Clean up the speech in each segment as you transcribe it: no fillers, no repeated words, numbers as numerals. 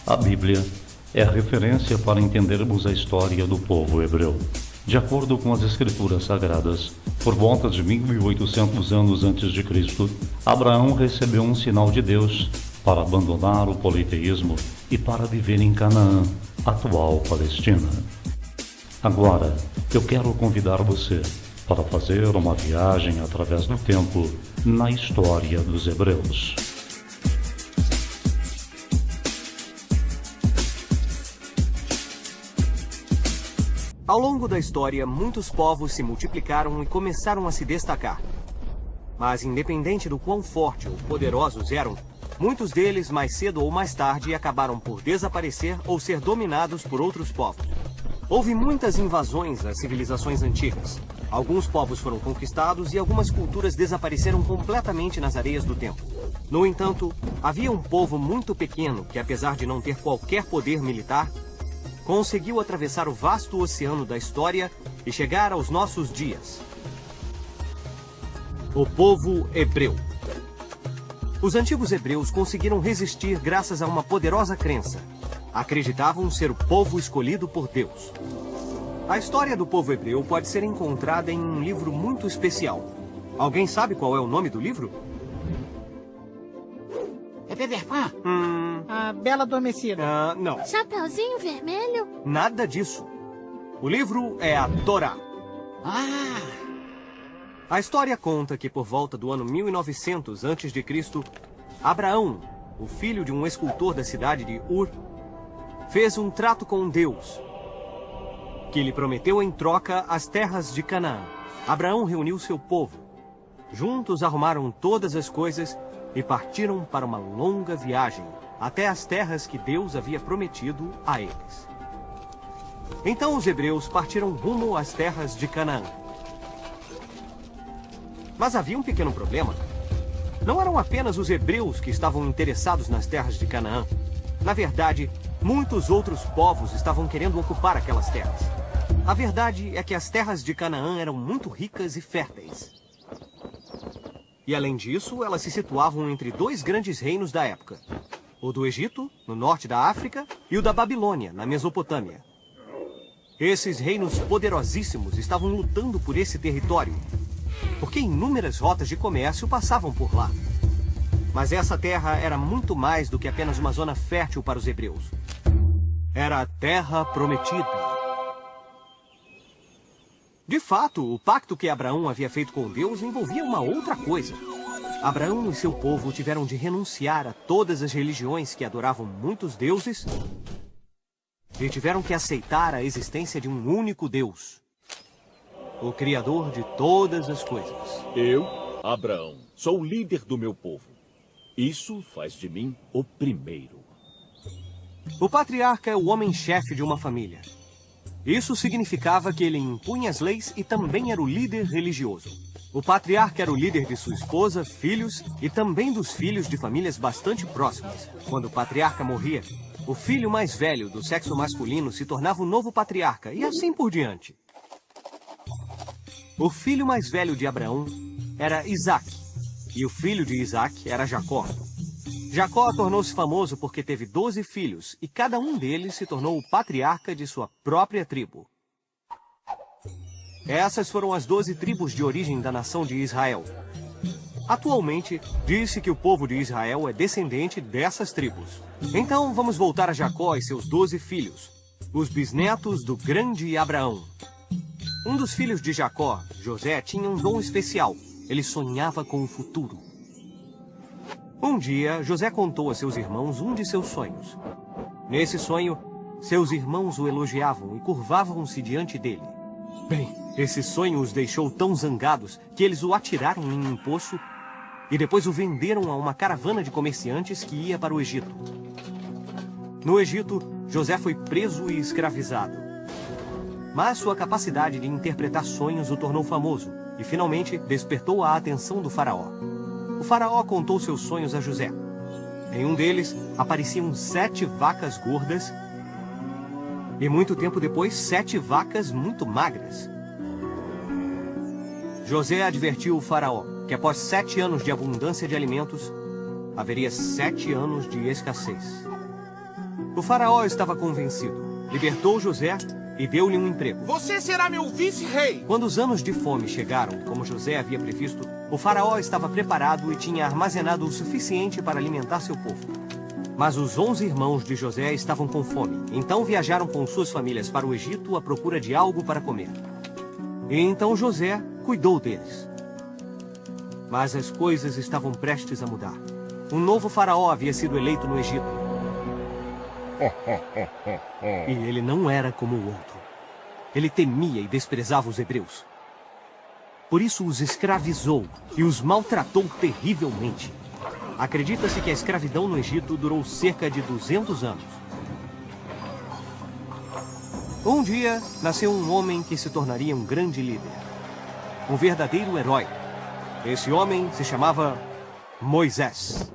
A Bíblia é a referência para entendermos a história do povo hebreu. De acordo com as Escrituras Sagradas, por volta de 1800 anos antes de Cristo, Abraão recebeu um sinal de Deus para abandonar o politeísmo e para viver em Canaã, atual Palestina. Agora, eu quero convidar você para fazer uma viagem através do tempo na história dos hebreus. Ao longo da história, muitos povos se multiplicaram e começaram a se destacar. Mas, independente do quão forte ou poderosos eram, muitos deles, mais cedo ou mais tarde, acabaram por desaparecer ou ser dominados por outros povos. Houve muitas invasões às civilizações antigas. Alguns povos foram conquistados e algumas culturas desapareceram completamente nas areias do tempo. No entanto, havia um povo muito pequeno que, apesar de não ter qualquer poder militar, conseguiu atravessar o vasto oceano da história e chegar aos nossos dias. O povo hebreu. Os antigos hebreus conseguiram resistir graças a uma poderosa crença. Acreditavam ser o povo escolhido por Deus. A história do povo hebreu pode ser encontrada em um livro muito especial. Alguém sabe qual é o nome do livro? É Peter Pan? A Bela Adormecida. Não. Chapeuzinho Vermelho? Nada disso. O livro é a Torá. A história conta que por volta do ano 1900 a.C., Abraão, o filho de um escultor da cidade de Ur, fez um trato com Deus, que lhe prometeu em troca as terras de Canaã. Abraão reuniu seu povo. Juntos arrumaram todas as coisas e partiram para uma longa viagem até as terras que Deus havia prometido a eles. Então os hebreus partiram rumo às terras de Canaã. Mas havia um pequeno problema. Não eram apenas os hebreus que estavam interessados nas terras de Canaã. Na verdade, muitos outros povos estavam querendo ocupar aquelas terras. A verdade é que as terras de Canaã eram muito ricas e férteis. E além disso, elas se situavam entre dois grandes reinos da época. O do Egito, no norte da África, e o da Babilônia, na Mesopotâmia. Esses reinos poderosíssimos estavam lutando por esse território, porque inúmeras rotas de comércio passavam por lá. Mas essa terra era muito mais do que apenas uma zona fértil para os hebreus. Era a Terra Prometida. De fato, o pacto que Abraão havia feito com Deus envolvia uma outra coisa. Abraão e seu povo tiveram de renunciar a todas as religiões que adoravam muitos deuses e tiveram que aceitar a existência de um único Deus, o Criador de todas as coisas. Eu, Abraão, sou o líder do meu povo. Isso faz de mim o primeiro. O patriarca é o homem-chefe de uma família. Isso significava que ele impunha as leis e também era o líder religioso. O patriarca era o líder de sua esposa, filhos e também dos filhos de famílias bastante próximas. Quando o patriarca morria, o filho mais velho do sexo masculino se tornava o novo patriarca e assim por diante. O filho mais velho de Abraão era Isaac, e o filho de Isaac era Jacó. Jacó tornou-se famoso porque teve 12 filhos, e cada um deles se tornou o patriarca de sua própria tribo. Essas foram as 12 tribos de origem da nação de Israel. Atualmente, diz-se que o povo de Israel é descendente dessas tribos. Então, vamos voltar a Jacó e seus 12 filhos, os bisnetos do grande Abraão. Um dos filhos de Jacó, José, tinha um dom especial. Ele sonhava com o futuro. Um dia, José contou a seus irmãos um de seus sonhos. Nesse sonho, seus irmãos o elogiavam e curvavam-se diante dele. Bem, esse sonho os deixou tão zangados que eles o atiraram em um poço e depois o venderam a uma caravana de comerciantes que ia para o Egito. No Egito, José foi preso e escravizado. Mas sua capacidade de interpretar sonhos o tornou famoso e finalmente despertou a atenção do faraó. O faraó contou seus sonhos a José. Em um deles, apareciam 7 vacas gordas e muito tempo depois, 7 vacas muito magras. José advertiu o faraó que após 7 anos de abundância de alimentos, haveria 7 anos de escassez. O faraó estava convencido. Libertou José e deu-lhe um emprego. Você será meu vice-rei! Quando os anos de fome chegaram, como José havia previsto, o faraó estava preparado e tinha armazenado o suficiente para alimentar seu povo. Mas os 11 irmãos de José estavam com fome, então viajaram com suas famílias para o Egito à procura de algo para comer. E então José cuidou deles. Mas as coisas estavam prestes a mudar. Um novo faraó havia sido eleito no Egito. E ele não era como o outro. Ele temia e desprezava os hebreus. Por isso os escravizou e os maltratou terrivelmente. Acredita-se que a escravidão no Egito durou cerca de 200 anos. Um dia, nasceu um homem que se tornaria um grande líder. Um verdadeiro herói. Esse homem se chamava Moisés.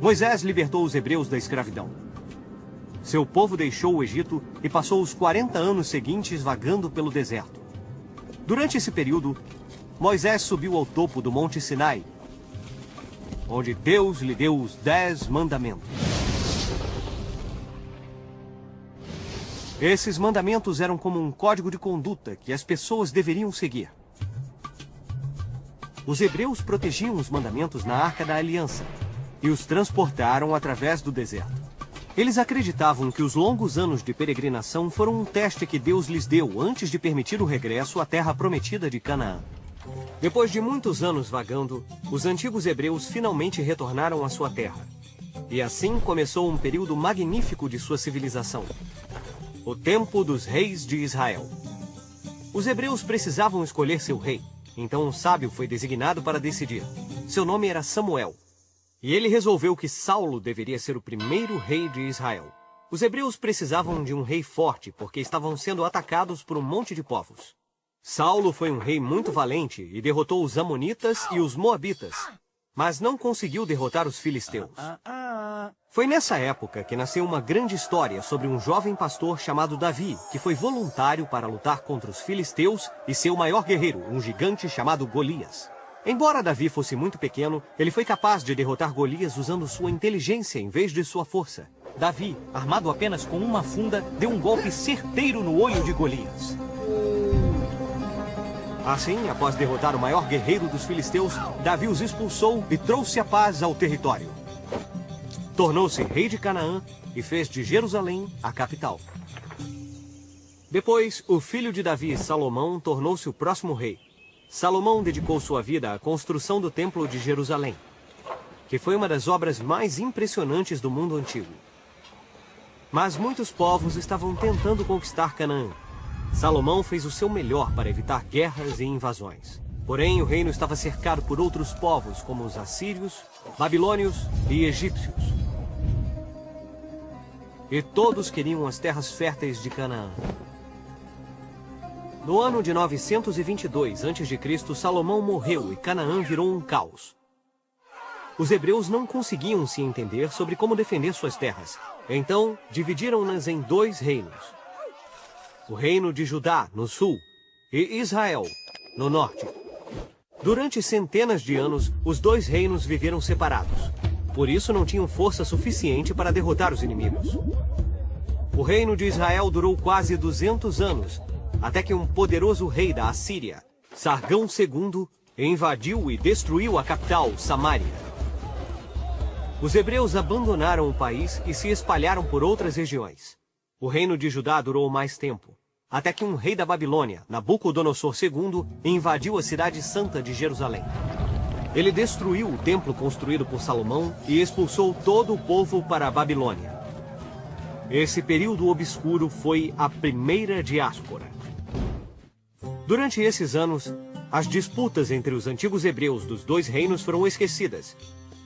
Moisés libertou os hebreus da escravidão. Seu povo deixou o Egito e passou os 40 anos seguintes vagando pelo deserto. Durante esse período, Moisés subiu ao topo do Monte Sinai, onde Deus lhe deu os 10 mandamentos. Esses mandamentos eram como um código de conduta que as pessoas deveriam seguir. Os hebreus protegiam os mandamentos na Arca da Aliança e os transportaram através do deserto. Eles acreditavam que os longos anos de peregrinação foram um teste que Deus lhes deu antes de permitir o regresso à terra prometida de Canaã. Depois de muitos anos vagando, os antigos hebreus finalmente retornaram à sua terra. E assim começou um período magnífico de sua civilização. O tempo dos reis de Israel. Os hebreus precisavam escolher seu rei, então um sábio foi designado para decidir. Seu nome era Samuel. E ele resolveu que Saulo deveria ser o primeiro rei de Israel. Os hebreus precisavam de um rei forte, porque estavam sendo atacados por um monte de povos. Saulo foi um rei muito valente e derrotou os amonitas e os moabitas, mas não conseguiu derrotar os filisteus. Foi nessa época que nasceu uma grande história sobre um jovem pastor chamado Davi, que foi voluntário para lutar contra os filisteus e seu maior guerreiro, um gigante chamado Golias. Embora Davi fosse muito pequeno, ele foi capaz de derrotar Golias usando sua inteligência em vez de sua força. Davi, armado apenas com uma funda, deu um golpe certeiro no olho de Golias. Assim, após derrotar o maior guerreiro dos filisteus, Davi os expulsou e trouxe a paz ao território. Tornou-se rei de Canaã e fez de Jerusalém a capital. Depois, o filho de Davi, Salomão, tornou-se o próximo rei. Salomão dedicou sua vida à construção do Templo de Jerusalém, que foi uma das obras mais impressionantes do mundo antigo. Mas muitos povos estavam tentando conquistar Canaã. Salomão fez o seu melhor para evitar guerras e invasões. Porém, o reino estava cercado por outros povos, como os assírios, babilônios e egípcios. E todos queriam as terras férteis de Canaã. No ano de 922 a.C., Salomão morreu e Canaã virou um caos. Os hebreus não conseguiam se entender sobre como defender suas terras. Então, dividiram-nas em 2 reinos. O reino de Judá, no sul, e Israel, no norte. Durante centenas de anos, os 2 reinos viveram separados. Por isso não tinham força suficiente para derrotar os inimigos. O reino de Israel durou quase 200 anos, até que um poderoso rei da Assíria, Sargão II, invadiu e destruiu a capital, Samaria. Os hebreus abandonaram o país e se espalharam por outras regiões. O reino de Judá durou mais tempo, até que um rei da Babilônia, Nabucodonosor II, invadiu a cidade santa de Jerusalém. Ele destruiu o templo construído por Salomão e expulsou todo o povo para a Babilônia. Esse período obscuro foi a primeira diáspora. Durante esses anos, as disputas entre os antigos hebreus dos 2 reinos foram esquecidas,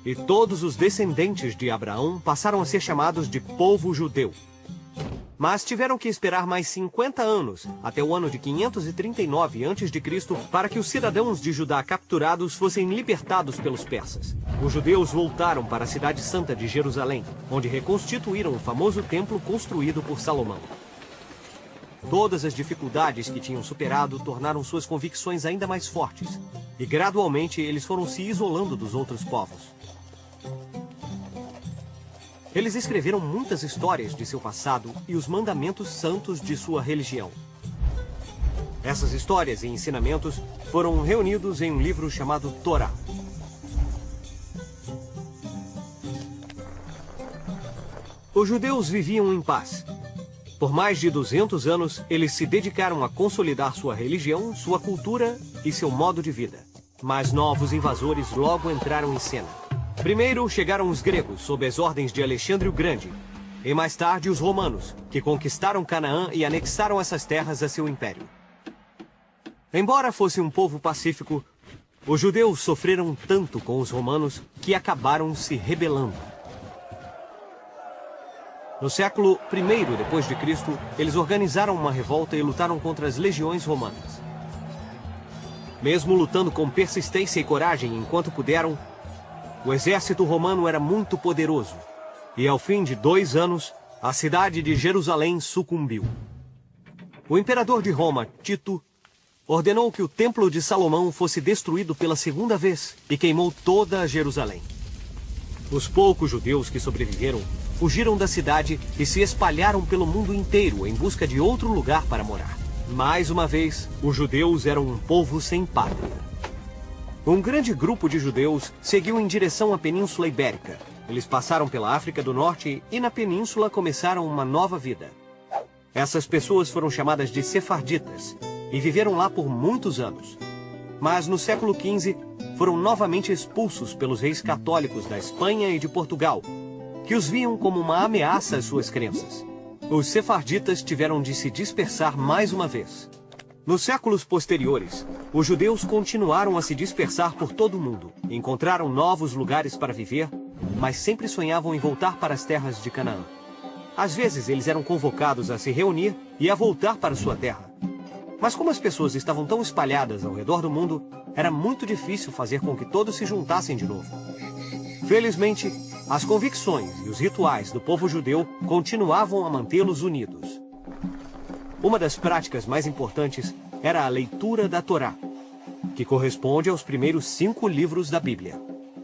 e todos os descendentes de Abraão passaram a ser chamados de povo judeu. Mas tiveram que esperar mais 50 anos, até o ano de 539 a.C., para que os cidadãos de Judá capturados fossem libertados pelos persas. Os judeus voltaram para a cidade santa de Jerusalém, onde reconstituíram o famoso templo construído por Salomão. Todas as dificuldades que tinham superado tornaram suas convicções ainda mais fortes, e gradualmente eles foram se isolando dos outros povos. Eles escreveram muitas histórias de seu passado e os mandamentos santos de sua religião. Essas histórias e ensinamentos foram reunidos em um livro chamado Torá. Os judeus viviam em paz. Por mais de 200 anos, eles se dedicaram a consolidar sua religião, sua cultura e seu modo de vida. Mas novos invasores logo entraram em cena. Primeiro chegaram os gregos, sob as ordens de Alexandre o Grande, e mais tarde os romanos, que conquistaram Canaã e anexaram essas terras a seu império. Embora fosse um povo pacífico, os judeus sofreram tanto com os romanos que acabaram se rebelando. No século I depois de Cristo, eles organizaram uma revolta e lutaram contra as legiões romanas. Mesmo lutando com persistência e coragem enquanto puderam, o exército romano era muito poderoso. E ao fim de 2 anos, a cidade de Jerusalém sucumbiu. O imperador de Roma, Tito, ordenou que o Templo de Salomão fosse destruído pela 2ª vez e queimou toda Jerusalém. Os poucos judeus que sobreviveram fugiram da cidade e se espalharam pelo mundo inteiro em busca de outro lugar para morar. Mais uma vez, os judeus eram um povo sem pátria. Um grande grupo de judeus seguiu em direção à Península Ibérica. Eles passaram pela África do Norte e na península começaram uma nova vida. Essas pessoas foram chamadas de sefarditas e viveram lá por muitos anos. Mas no século XV foram novamente expulsos pelos reis católicos da Espanha e de Portugal, que os viam como uma ameaça às suas crenças. Os sefarditas tiveram de se dispersar mais uma vez. Nos séculos posteriores, os judeus continuaram a se dispersar por todo o mundo. Encontraram novos lugares para viver, mas sempre sonhavam em voltar para as terras de Canaã. Às vezes eles eram convocados a se reunir e a voltar para sua terra. Mas como as pessoas estavam tão espalhadas ao redor do mundo, era muito difícil fazer com que todos se juntassem de novo. Felizmente, as convicções e os rituais do povo judeu continuavam a mantê-los unidos. Uma das práticas mais importantes era a leitura da Torá, que corresponde aos primeiros 5 livros da Bíblia.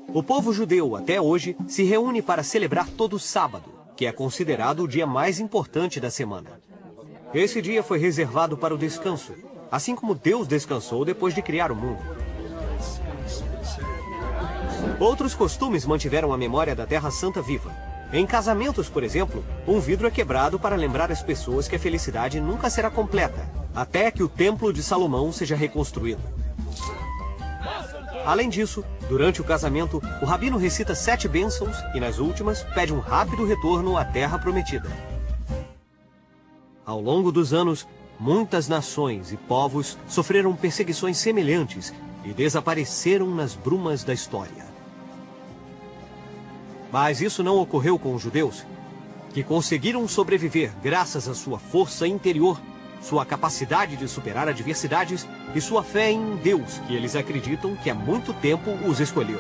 O povo judeu, até hoje, se reúne para celebrar todo sábado, que é considerado o dia mais importante da semana. Esse dia foi reservado para o descanso, assim como Deus descansou depois de criar o mundo. Outros costumes mantiveram a memória da Terra Santa viva. Em casamentos, por exemplo, um vidro é quebrado para lembrar as pessoas que a felicidade nunca será completa, até que o Templo de Salomão seja reconstruído. Além disso, durante o casamento, o rabino recita 7 bênçãos e, nas últimas, pede um rápido retorno à Terra Prometida. Ao longo dos anos, muitas nações e povos sofreram perseguições semelhantes e desapareceram nas brumas da história. Mas isso não ocorreu com os judeus, que conseguiram sobreviver graças à sua força interior, sua capacidade de superar adversidades e sua fé em Deus, que eles acreditam que há muito tempo os escolheu.